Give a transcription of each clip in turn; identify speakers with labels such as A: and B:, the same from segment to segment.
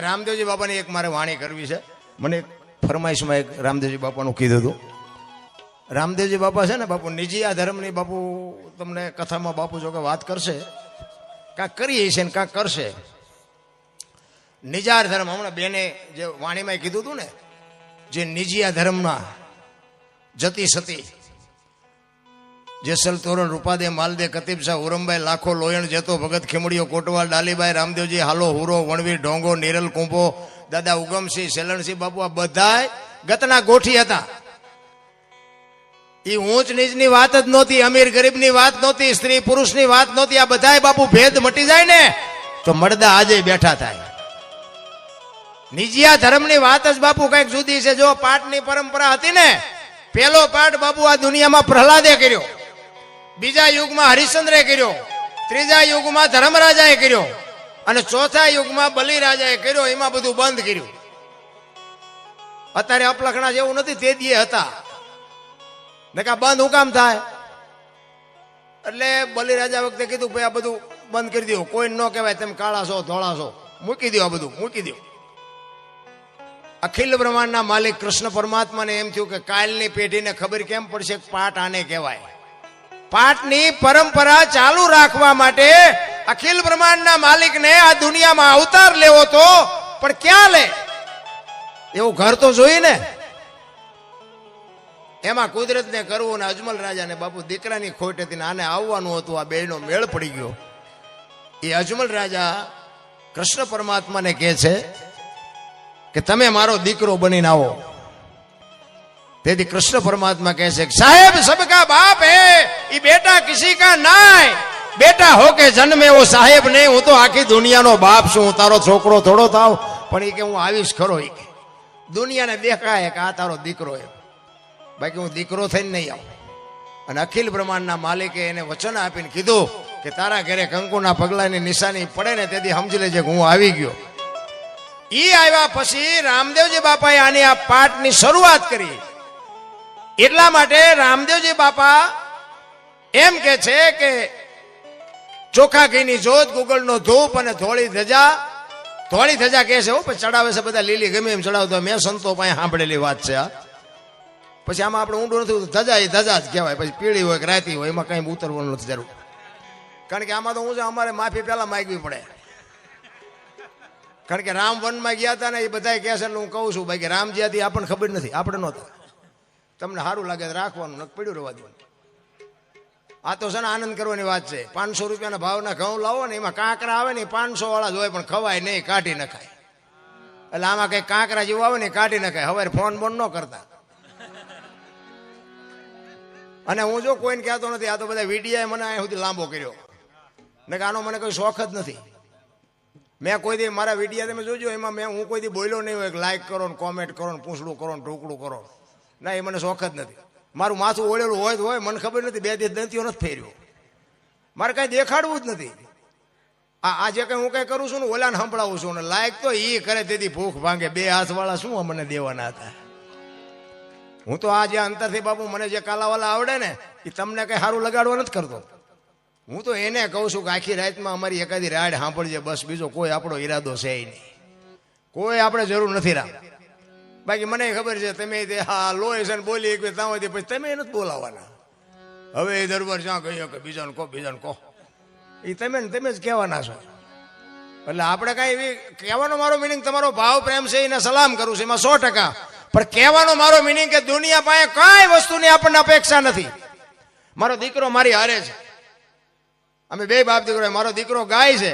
A: રામદેવજી બાપાની એક મારે વાણી કરવી છે. મને એક ફરમાઈશમાં એક રામદેવજી બાપાનું કીધું હતું. રામદેવજી બાપા છે ને બાપુ નિજી આ ધર્મની બાપુ તમને કથામાં બાપુ જો કે વાત કરશે, કાંક કરીએ છે ને કાંક કરશે. નિજાર ધર્મ હમણાં બેને જે વાણીમાં કીધું હતું ને, જે નિજી આ ધર્મના જતી સતી જેસલ તોરણ રૂપાદે માલદે કતીબ શાહ ઉરમભાઈ લાખો લોયણ જેતો ભગત ખીમડીઓ કોટવાલ ડાલીભાઈ રામદેવજી હાલો હુરો વણવીર ઢોંગો નિરલ કુંભો દાદા ઉગમસિંહ સેલણસિંહ બાપુ આ બધા ગતના ગોઠી હતા. એ ઊંચ નીચની વાત જ નહોતી, અમીર ગરીબની વાત નહોતી, સ્ત્રી પુરુષની વાત નહોતી. આ બધા બાપુ ભેદ મટી જાય ને તો મળદા આજે બેઠા થાય. નિજીયા ધર્મની વાત જ બાપુ કઈક જુદી છે. જો પાઠની પરંપરા હતી ને, પેલો પાઠ બાપુ આ દુનિયામાં પ્રહલાદે કર્યો, બીજા યુગમાં હરિશ્ચંદ્રે કર્યો, ત્રીજા યુગમાં ધર્મરાજાએ કર્યો અને ચોથા યુગમાં બલિરાજાએ કર્યો. એમાં બધું બંધ કર્યું. અત્યારે અપલખણા જેવું નથી, તે દીએ હતા ને કા બંધ હું કામ થાય. એટલે બલિરાજા વખતે કીધું ભાઈ આ બધું બંધ કરી દો, કોઈ ન કહેવાય તમે કાળા છો ધોળા છો, મૂકી દો, આ બધું મૂકી દો. અખિલ બ્રહ્માંડના માલિક કૃષ્ણ પરમાત્માને એમ થયું કે કાલની પેઢીને ખબર કેમ પડશે પાઠ આને કહેવાય. પાઠની પરંપરા ચાલુ રાખવા માટે અખિલ બ્રહ્માંડના માલિકને આ દુનિયામાં અવતાર લેવો તો, પણ ક્યાં લે એવું ઘર તો જોઈએ ને. એમાં કુદરતને કરવું ને અજમલ રાજાને બાપુ દીકરાની ખોટ હતી ને આને આવવાનું હતું. આ બેનો મેળ પડી ગયો. એ અજમલ રાજા કૃષ્ણ પરમાત્માને કહે છે કે તમે મારો દીકરો બનીને આવો. તેથી કૃષ્ણ પરમાત્મા કહે છે સાહેબ સબકા બાપ હે એ બેટા કિસી કા નાય, બેટા હો કે જન્મે વો સાહેબ નહીં. હું તો આખી દુનિયાનો બાપ છું, હું તારો છોકરો થોડો થાવ, પણ એ કે હું આવીશ ખરો. એ કે દુનિયાને દેખાય કે આ તારો દીકરો એમ, બાકી હું દીકરો થઈને નહીં આવું. અને અખિલ બ્રહ્માંડના માલિકે એને વચન આપીને કીધું કે તારા ઘરે કંકુના પગલાની નિશાની પડે ને તેથી સમજી લેજે કે હું આવી ગયો. ઈ આવ્યા પછી રામદેવજી બાપાએ આની આ પાઠની શરૂઆત કરી. એટલા માટે રામદેવજી બાપા એમ કે છે કે ચોખા ઘીની જોત, ગુગળનો ધૂપ અને ધોળી ધજા. ધોળી ધજા કહે છે હો, પછી ચડાવે છે બધા લીલી ગમે એમ ચડાવતો. મેં સંતો પાસે સાંભળેલી વાત છે આ. પછી આમાં આપણે ઊંડું નથી, ધજા એ ધજા જ કહેવાય. પછી પીળી હોય કે રાતી હોય એમાં કઈ ઉતરવાનું નથી જરૂર. કારણ કે આમાં તો હું અમારે માફી પહેલા માંગવી પડે. કારણ કે રામ વનમાં ગયા હતા ને એ બધા કહે છે, હું કહું છું ભાઈ કે રામજી હતી આપણને ખબર નથી, આપણે નહોતા. તમને સારું લાગે રાખવાનું, ન પડ્યું રહેવા દેવાનું. આ તો છે ને આનંદ કરવાની વાત છે. 500 રૂપિયાના ભાવના ઘઉં લાવો ને એમાં કાંકરા આવે ને 500 વાળા જ હોય, પણ ખવાય નહીં, કાઢી નખાય. એટલે આમાં કઈ કાંકરા જેવું આવે ને કાઢી નખાય. હવે ફોન બોન ન કરતા. અને હું જો કોઈને કહેતો નથી, આ તો બધા વિડીયા મને અહીંયા સુધી લાંબો કર્યો ને કે આનો મને કોઈ શોખ જ નથી. મેં કોઈ દી મારા વિડીયા તમે જોજો, એમાં હું કોઈ દી બોલ્યો નહીં હોય લાઈક કરો ને કોમેન્ટ કરો ને પૂછડું કરો ને ઢોકળું કરો. ના, એ મને શોખ જ નથી. મારું માથું ઓળેલું હોય તો હોય, મને ખબર નથી. 2 દિવસ દંતીઓ નથી ફેર્યો. મારે કાંઈ દેખાડવું જ નથી. આ જે કંઈ હું કંઈ કરું છું ને ઓલાને સંભળાવું છું ને લાઈક તો એ કરે તેથી ભૂખ ભાંગે. 2 હાથવાળા શું મને દેવાના હતા. હું તો આ જે અંતરથી બાપુ મને જે કાલાવાલા આવડે ને એ તમને કઈ સારું લગાડવા નથી કરતો. હું તો એને કહું છું કે આખી રાતમાં અમારી એકાદી રાડ સાંભળજે બસ, બીજો કોઈ આપણો ઈરાદો છે નહીં, કોઈ આપણે જરૂર નથી રામ. બાકી મને ખબર છે તમે હા લોહી છે ને બોલી ત્યાં પછી તમે નથી બોલાવાના. હવે એ દરબાર જ્યાં ગયો કે બીજાને કહો, બીજાને કહો, એ તમે જ કહેવાના છો. એટલે આપણે કાંઈ એવી કહેવાનો મારો મિનિંગ તમારો ભાવ પ્રેમ છે એને સલામ કરું છું, એમાં 100%. પણ કહેવાનો મારો મિનિંગ કે દુનિયા પાસે કઈ વસ્તુની આપણને અપેક્ષા નથી. મારો દીકરો મારી હારે છે, અમે 2 બાપ દીકરો. મારો દીકરો ગાય છે,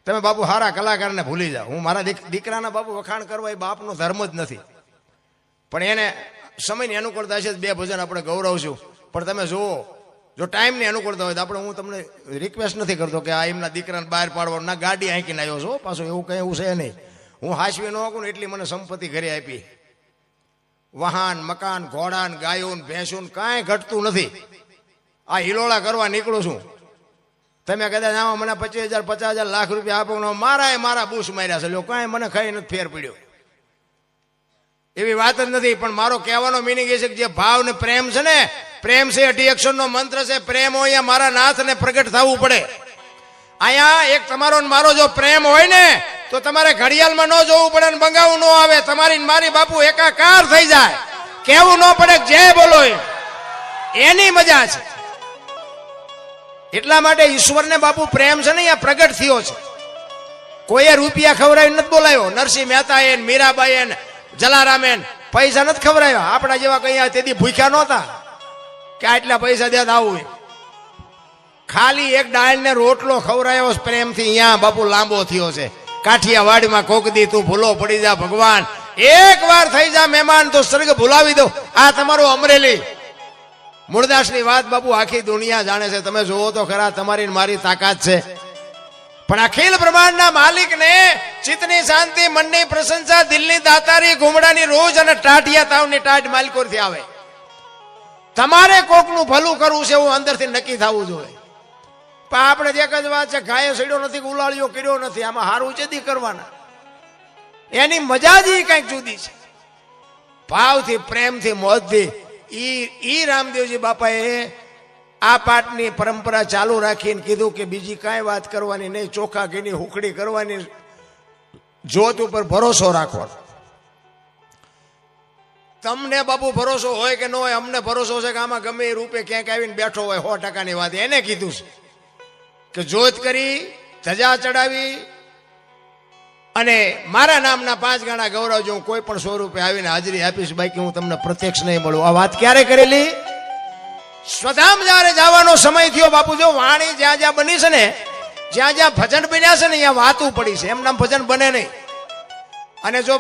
A: તમે બાપુ સારા કલાકારને ભૂલી જાઓ. હું મારા દીકરાના બાપુ વખાણ કરવા એ બાપનો ધર્મ જ નથી. પણ એને સમયની અનુકૂળતા હશે 2 ભજન આપણે ગૌરવશું. પણ તમે જુઓ, જો ટાઈમની અનુકૂળતા હોય તો આપણે, હું તમને રિક્વેસ્ટ નથી કરતો કે આ એમના દીકરાને બહાર પાડવાનું, ના ગાડી હાંકીને આવ્યો છો પાછો, એવું કંઈ એવું છે નહીં. હું હાંસવી ન શકું ને એટલી મને સંપત્તિ ઘરે આપી. વાહન, મકાન, ઘોડાન, ગાયોન, ભેંસુન કાંઈ ઘટતું નથી. આ હિલોળા કરવા નીકળું છું. તમે કદાચ આમાં મને 25,000 50,000 લાખ રૂપિયા આપો, મારા બૂસ માર્યા છે, લો કાંઈ મને ખાઈ નથી ફેર પડ્યો. એવી વાત જ નથી. પણ મારો કહેવાનો મિનિંગ એ છે કે જે ભાવ ને પ્રેમ છે ને, પ્રેમ છે 8 અક્ષરનો મંત્ર છે. પ્રેમ હોય મારા નાથને પ્રગટ થવું પડે. અહીંયા એક તમારો મારો જો પ્રેમ હોય ને તો તમારે ઘડિયાળમાં ન જોવું પડે ને બંગાવું ન આવે, તમારી મારી બાપુ એકાકાર થઈ જાય, કેવું ન પડે જે બોલો એની મજા છે. એટલા માટે ઈશ્વરને બાપુ પ્રેમ છે ને અહીંયા પ્રગટ થયો છે. કોઈએ રૂપિયા ખવડાવી નથી બોલાયો. નરસિંહ મહેતા એ મીરાબાઈ એ જલારામે પૈસા નથી ખવડાવ્યા. આપણા જેવા કઈ તેથી ભૂખ્યા નહોતા કે આટલા પૈસા દેતા આવું. ખાલી એક ડાળ ને રોટલો ખવડાયો પ્રેમથી અહીંયા બાપુ લાંબો થયો છે. કાઠિયાવાડમાં કોક દી તું ભૂલો પડી જા ભગવાન, એક વાર થઈ જા મહેમાન તો સ્વર્ગ ભૂલાવી દો. આ તમારું અમરેલી મૂળદાસની વાત બાપુ આખી દુનિયા જાણે છે. તમે જોવો તો ખરા, તમારી મારી તાકાત છે. પણ અખિલ બ્રહ્માંડના માલિકને ચિત્તની શાંતિ, મનની પ્રશંસા, દિલની દાતારી, ઘુમડાની રોજ અને ટાટિયા તાવની ટાટ માલિકોરથી આવે. તમારે કોકનું ભલું કરવું છે એવું અંદરથી નક્કી થવું જોઈએ. પણ આપણે એક જ વાત છે, ગાયે સડ્યો નથી કે ઉલાળ્યો કર્યો નથી. આમાં હારું છે દી કરવાના, એની મજા જ કંઈક જુદી છે. ભાવથી, પ્રેમથી, મોજથી. ઈ રામદેવજી બાપાએ આ પાઠની પરંપરા ચાલુ રાખીને કીધું કે બીજી કાંઈ વાત કરવાની નહીં, ચોખા ઘીની હુકડી કરવાની, જોત ઉપર ભરોસો રાખવાનો. તમને બાપુ ભરોસો હોય કે ન હોય, અમને ભરોસો છે કે આમાં ગમે એ રૂપે ક્યાંક આવીને બેઠો હોય 100%ની વાત. એને કીધું છે કે જોત કરી, ધજા ચડાવી અને મારા નામના 5 ગણા ગૌરવજો, હું કોઈ પણ સ્વરૂપે આવીને હાજરી આપીશ, બાકી હું તમને પ્રત્યક્ષ નહીં મળું. આ વાત ક્યારે કરેલી? સ્વધામ જયારે જવાનો સમય થયો બાપુ. જો વાણી જ્યાં જ્યાં બની છે ને, જ્યાં જ્યાં ભજન બન્યા છે ને, અહીંયા વાતું પડી છે. એમ નામ ભજન બને નહીં. અને જો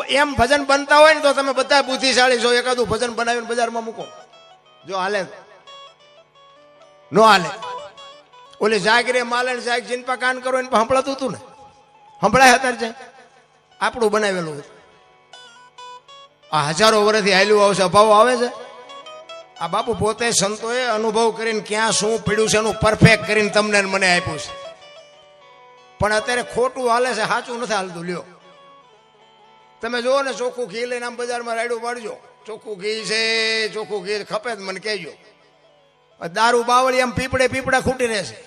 A: એમ ભજન બનતા હોય ને તો તમે બધા બુદ્ધિશાળી છો. એકાદું ભજન બનાવીને બજારમાં મૂકો, જો હાલે નો હાલે. ઓલી જાગરે માલણ જાગ જીનપા કાન કરો એને સંભળાતું હતું ને, સંભળાય અત્યારે જાય. આપણું બનાવેલું હતું. આ હજારો વર્ષથી હાલ્યું આવશે, અભાવ આવે છે. આ બાપુ પોતે સંતોએ અનુભવ કરીને ક્યાં શું પીડ્યું છે એનું પરફેક્ટ કરીને તમને મને આપ્યું છે. પણ અત્યારે ખોટું હાલે છે, સાચું નથી હાલતું. લ્યો તમે જુઓ ને, ચોખ્ખું ઘી લઈને આમ બજારમાં રાયડું પાડજો, ચોખ્ખું ઘી છે, ચોખ્ખું ઘી ખપે મને કહેજો. દારૂ બાવળિયામાં પીપળે ખૂટી રહેશે.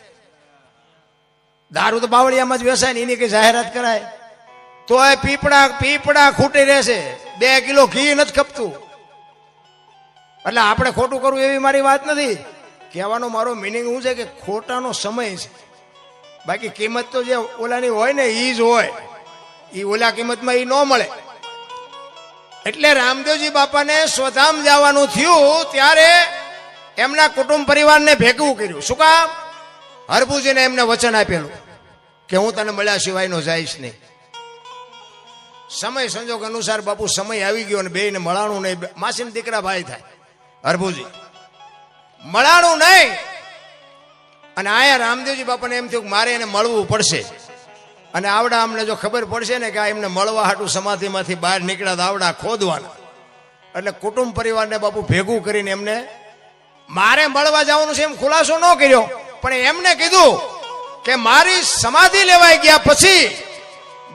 A: દારૂ તો બાવળિયામાં જ વેચાય ને, એની કઈ જાહેરાત કરાય તો એ પીપળા ખૂટી રહેશે. 2 કિલો ઘી નથી ખપતું. એટલે આપણે ખોટું કરવું એવી મારી વાત નથી. કહેવાનો મારો મિનિંગ શું છે કે ખોટાનો સમય છે. બાકી કિંમત તો જે ઓલાની હોય ને એ જ હોય. એ ઓલા કિંમતમાં એ ન મળે. એટલે રામદેવજી બાપાને સ્વધામ જવાનું થયું ત્યારે એમના કુટુંબ પરિવારને ભેગું કર્યું. શું કામ? હરભુજીને એમને વચન આપેલું કે હું તને મળ્યા સિવાયનો જઈશ નહીં. સમય સંજોગ અનુસાર બાપુ સમય આવી ગયો અને બેયને મળાણું નહીં. માસીના દીકરા ભાઈ થાય હરભુજી, મળાણું નહીં. અને આયા રામદેવજી બાપાને એમ થયું કે મારે એને મળવું પડશે. અને આવડા અમને જો ખબર પડશે ને કે આ એમને મળવા હાટું સમાધિમાંથી બહાર નીકળ્યા તો આવડા ખોદવાના. એટલે કુટુંબ પરિવારને બાપુ ભેગું કરીને એમને મારે મળવા જવાનું છે એમ ખુલાસો ન કર્યો, પણ એમને કીધું કે મારી સમાધિ લેવાઈ ગયા પછી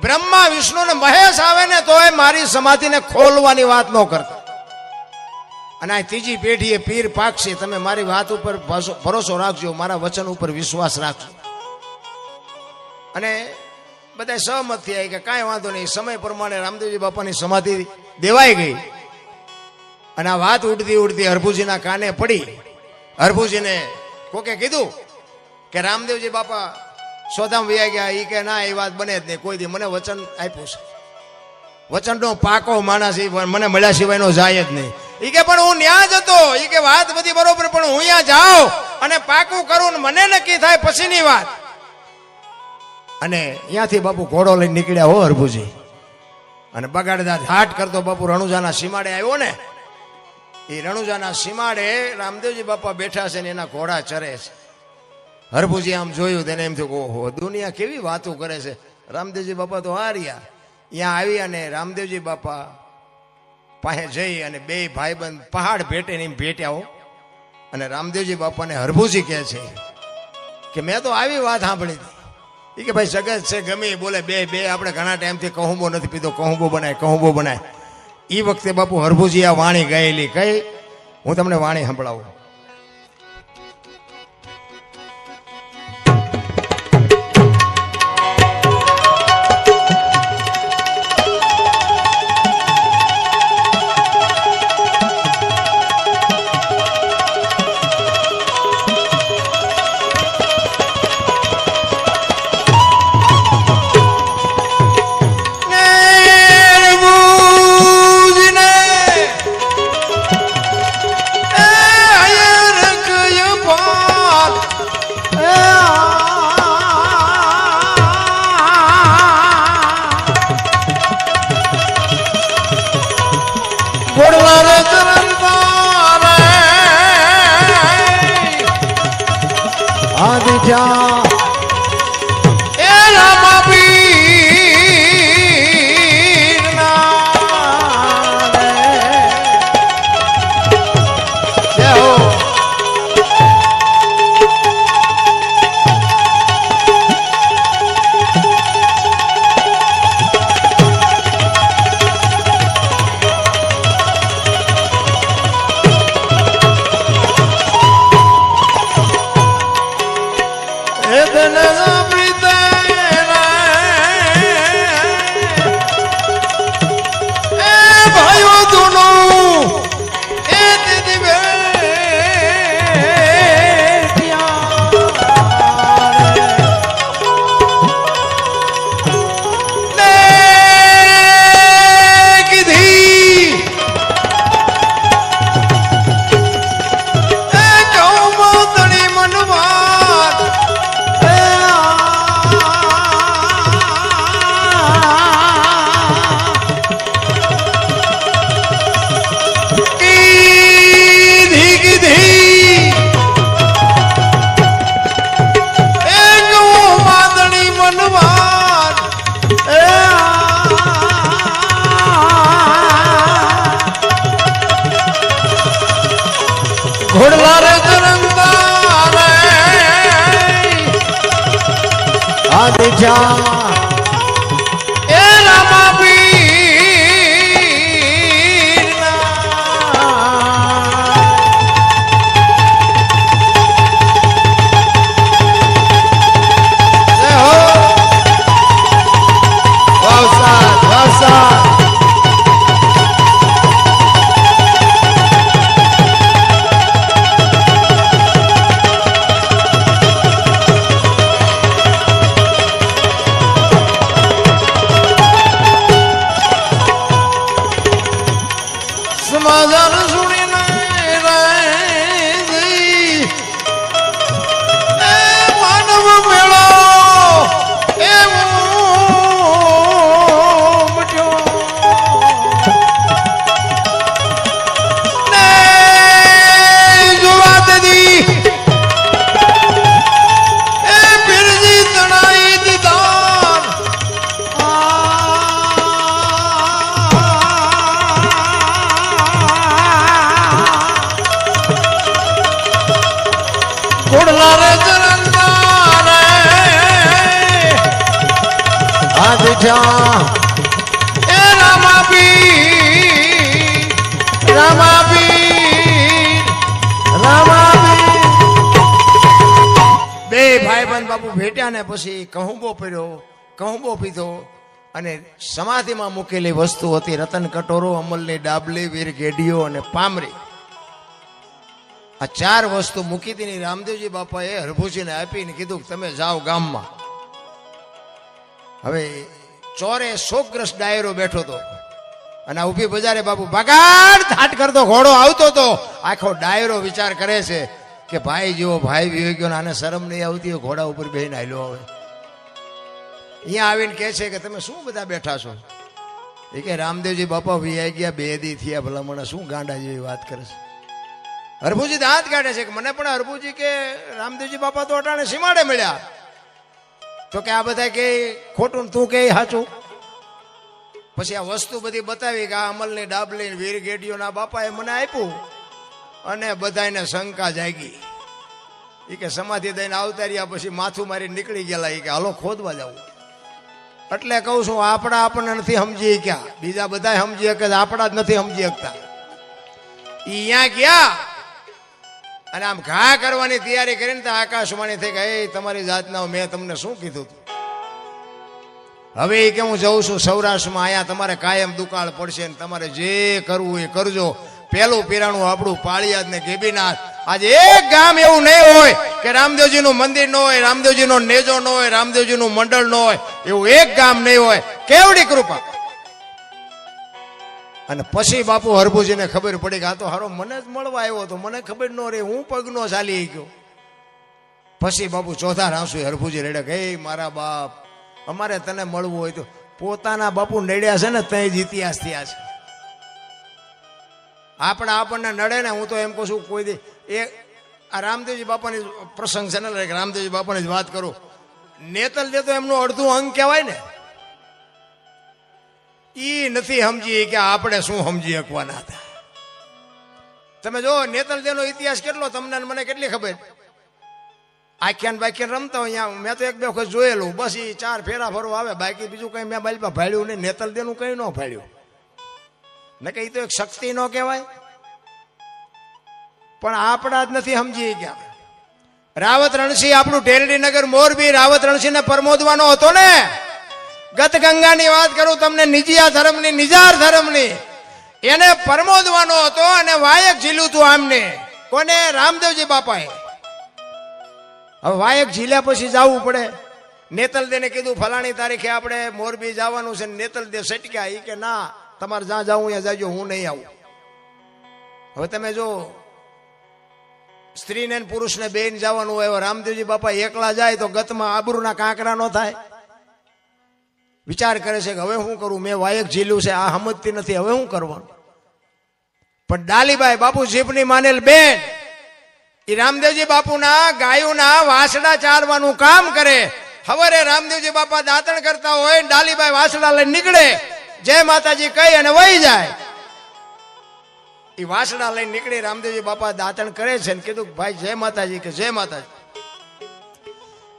A: બ્રહ્મા વિષ્ણુ ને મહેશ આવે ને તોય મારી સમાધિને ખોલવાની વાત ન કરતા. અને આ ત્રીજી પેઢીએ પીર પાકશે. તમે મારી વાત ઉપર ભરોસો રાખજો, મારા વચન ઉપર વિશ્વાસ રાખજો. અને બધા સહમત થયા કે કાંઈ વાંધો નહીં. સમય પ્રમાણે રામદેવજી બાપાની સમાધિ દેવાઈ ગઈ. અને આ વાત ઉડતી હરભુજીના કાને પડી. હરભુજીને કોકે કીધું કે રામદેવજી બાપા સ્વધામ વયા ગયા. એ કે ના, એ વાત બને જ નહીં. કોઈ દી મને વચન આપ્યું છે, વચનનો પાકો માણસ મને મળ્યા સિવાયનો જાય જ નહીં. એ કે પણ હું ન્યા જ હતો. એ કે વાત બધી બરોબર, પણ હું ત્યાં જાઉં અને પાકું કરું ને મને નક્કી થાય પછીની વાત. અને અહીંયાથી બાપુ ઘોડો લઈને નીકળ્યા હો હરભુજી. અને બગાડદાર હાટ કરતો બાપુ રણુજાના સીમાડે આવ્યો ને. એ રણુજાના સીમાડે રામદેવજી બાપા બેઠા છે ને એના ઘોડા ચરે છે. હરભુજી આમ જોયું તેને એમ થયું ઓહો, દુનિયા કેવી વાતો કરે છે. રામદેવજી બાપા તો હાર્યા. અહીંયા આવી અને રામદેવજી બાપા પાસે જઈ અને બે ભાઈબંધ પહાડ ભેટે ને ભેટ્યા હો. અને રામદેવજી બાપાને હરભુજી કહે છે કે મેં તો આવી વાત સાંભળી હતી. એ કે ભાઈ જગત છે ગમે બોલે, બે આપણે ઘણા ટાઈમથી કહુંબો નથી પીધો, કહુંબો બનાય. એ વખતે બાપુ હરભુજી આ વાણી ગાયેલી કઈ હું તમને વાણી સંભળાવું. દીઠા એ રામા સમાધાન સુણીને માનવ મેળો એવો મટ્યો ને જોવા દીધી એ પીરજી તણાઈ દીધા કોડલા રે ચરણના રે આ દીઠા એ રામાબી બે ભાઈબંધ બાપુ ભેટ્યા ને પછી કહુંબો પીધો અને સમાધિમાં મૂકેલી વસ્તુ હતી રતન કટોરો અમલની ડાબલી વીર ગેડીઓ અને પામરી આ ચાર વસ્તુ મૂકી હતી રામદેવજી બાપાએ હરભુજીને આપીને કીધું તમે જાઓ ગામમાં હવે ચોરે શોકગ્રસ્ત ડાયરો બેઠો હતો અને ઉભી બજારે બાપુ ભાગાડ ધાટ કરતો ઘોડો આવતો હતો આખો ડાયરો વિચાર કરે છે કે ભાઈ જેવો ભાઈ વિયો ગયો આને શરમ નહીં આવતી ઘોડા ઉપર બેહીને આલ્યો હવે અહીંયા આવીને કહે છે કે તમે શું બધા બેઠા છો એ કે રામદેવજી બાપા વિયાઈ ગયા 2 દી થયા ભલા મને શું ગાંડા જેવી વાત કરે છે હરભુજી દાંત કાઢે છે કે મને પણ હરભુજી કે રામદેવજી બાપા તો અટાણે સીમાડે મળ્યા તો કે આ બધા કે ખોટું તું કે સાચું પછી આ વસ્તુ બધી બતાવી કે આ અમલની ડાબલી વીર ગેડીઓના બાપાએ મને આપ્યું અને બધાને શંકા જાગી એ કે સમાધિ દઈને આવતા રહ્યા પછી માથું મારી નીકળી ગયેલા એ કે હાલો ખોદવા જવું એટલે કહું છું આપણા આપણને નથી સમજી ક્યાં બીજા બધા સમજી શકે આપણા જ નથી સમજી શકતા અહીંયા ગયા અને આમ ઘા કરવાની તૈયારી કરીને તો આકાશવાણી થઈ કે એ તમારી જાતના મેં તમને શું કીધું હતું હવે એ કે હું જઉં છું સૌરાષ્ટ્રમાં અહીંયા તમારે કાયમ દુકાળ પડશે ને તમારે જે કરવું એ કરજો પેલું પીરાણું આપણું પાળિયાદ ને ગેબીનાથ આજે એક ગામ એવું નહીં હોય કે રામદેવજીનું મંદિર ન હોય રામદેવજીનો નેજો ન હોય રામદેવજીનું મંડળ ન હોય એવું એક ગામ નહીં હોય કેવડી કૃપા અને પછી બાપુ હરભુજીને ખબર પડી કે આ તો હારો મને જ મળવા આવ્યો તો મને ખબર ન રહી હું પગનો ચાલી ગયો પછી બાપુ ચોથા રાંસુ હરભુજી રેડે કે મારા બાપ અમારે તને મળવું હોય તો પોતાના બાપુ નડ્યા છે ને તઈ જ ઇતિહાસ થયા છે આપણને નડે ને હું તો એમ કહું છું કોઈ દી એ આ રામદેવજી બાપાની પ્રસંગ છે ને રામદેવજી બાપાની જ વાત કરું નેતલ દે તો એમનું અડધું અંગ કહેવાય ને ઈ નથી સમજી કે આપણે શું સમજી શકવાના હતા તમે જો નેતલ દેનો ઇતિહાસ કેટલો તમને મને કેટલી ખબર આખ્યાન બાખ્યાન રમતા હોય અહીંયા મેં તો 1-2 વખત જોયેલું બસ એ 4 ફેરા ફરવા આવે બાકી બીજું કઈ મેં બાલપા ભાડ્યું નહીં નેતલ દેનું કઈ ન ભાડ્યું ને કઈ તો એક શક્તિ ન કહેવાય પણ આપણા જ નથી સમજી ગયા રાવત રણસિંહ આપણું ટેરડીનગર મોરબી રાવત રણસિંહ ને પરમોદવાનો હતો ને ગત ગંગાની વાત કરું તમને નિજિયા ધર્મની નિજાર ધર્મની એને પરમોદવાનો હતો અને વાયક ઝીલું હતું આમને કોને રામદેવજી બાપાએ હવે વાયક ઝીલ્યા પછી જવું પડે નેતલ દેને કીધું ફલાણી તારીખે આપણે મોરબી જવાનું છે નેતલ દે સટક્યા એ કે ના તમારે જ્યાં જવું ત્યાં જાજો હું નહીં આવું હવે તમે જો સ્ત્રીને પુરુષને બેન જવાનું હોય રામદેવજી બાપા એકલા જાય તો ગતમાં આબરૂના કાંકરા ન થાય વિચાર કરે છે કે હવે શું કરું મેં વાયક ઝીલ્યું છે આ સમજતી નથી હવે શું કરવાનું પણ ડાલીબાઈ બાપુ જીભની માનેલ બેન એ રામદેવજી બાપુના ગાયોના વાસડા ચારવાનું કામ કરે હવારે રામદેવજી બાપા દાંતણ કરતા હોય ડાલીબાઈ વાસડા લઈને નીકળે જય માતાજી કહી અને વહી જાય એ વાસડા લઈને નીકળી રામદેવજી બાપા દાંતણ કરે છે ને કીધું ભાઈ જય માતાજી કે જય માતાજી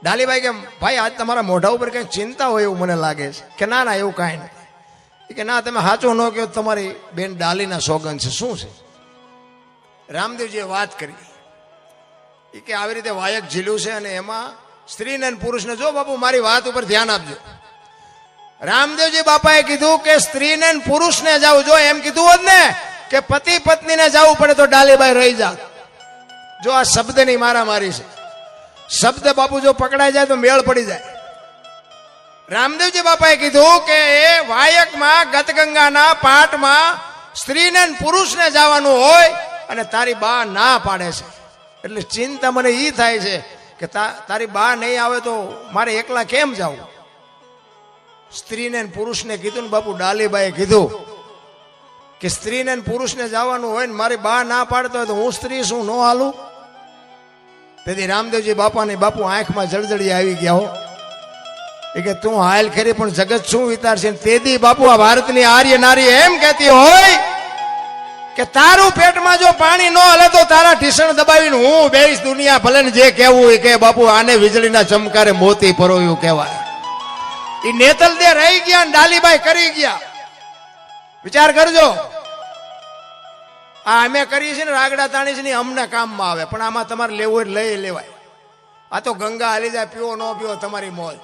A: ડાલીબાઈ કે ભાઈ આજ તમારા મોઢા ઉપર કંઈક ચિંતા હોય એવું મને લાગે છે. કે ના ના એવું કાંઈ નથી. કે ના તમે સાચું ન કહો, તમારી બેન ડાલીના સોગન છે. શું છે? રામદેવજીએ વાત કરી કે આવી રીતે વાયક ઝીલ્યું છે અને એમાં સ્ત્રીને અને પુરુષને, જો બાપુ મારી વાત ઉપર ધ્યાન આપજો. રામદેવજી બાપાએ કીધું કે સ્ત્રીને અને પુરુષને જાવ. જો એમ કીધું હોત ને કે પતિ પત્નીને જવું પડે તો ડાલીબાઈ રહી જાત. જો આ શબ્દની મારામારી છે. શબ્દ બાપુ જો પકડાઈ જાય તો મેળ પડી જાય. રામદેવજી બાપાએ કીધું કે એ વાયકમાં ગતગંગાના પાઠમાં સ્ત્રીને અને પુરુષને જવાનું હોય અને તારી બા ના પાડે છે. એટલે ચિંતા મને ઈ થાય છે કે તારી બા નહીં આવે તો મારે એકલા કેમ જવું. સ્ત્રીને અને પુરુષને કીધું ને બાપુ ડાલીબાઈએ કીધું કે સ્ત્રીને અને પુરુષને જવાનું હોય ને મારી બા ના પાડતો હોય તો હું સ્ત્રી શું ન હાલું. તેથી રામદેવજી બાપાની બાપુ આંખમાં જળજળી આવી ગયા હો. એ કે તું હાલ ખરી પણ જગત શું વિચારશે. તેથી બાપુ આ ભારતની આર્ય નારી એમ કહેતી હોય કે તારું પેટમાં જો પાણી ન હલે તો તારા ઢીસણ દબાવીને હું બેઈશ દુનિયા ભલે ને જે કહેવું હોય કે. બાપુ આને વીજળીના ચમકારે મોતી પરોયું કહેવાય. એ નેતલ દે રહી ગયા ને ડાલીબાઈ કરી ગયા. વિચાર કરજો, આ અમે કરીએ છીએ ને રાગડા તાણી છે ને અમને કામમાં આવે, પણ આમાં તમારે લેવું હોય લઈ લેવાય. આ તો ગંગા હાલી જાય, પીવો ન પીવો તમારી મોજ.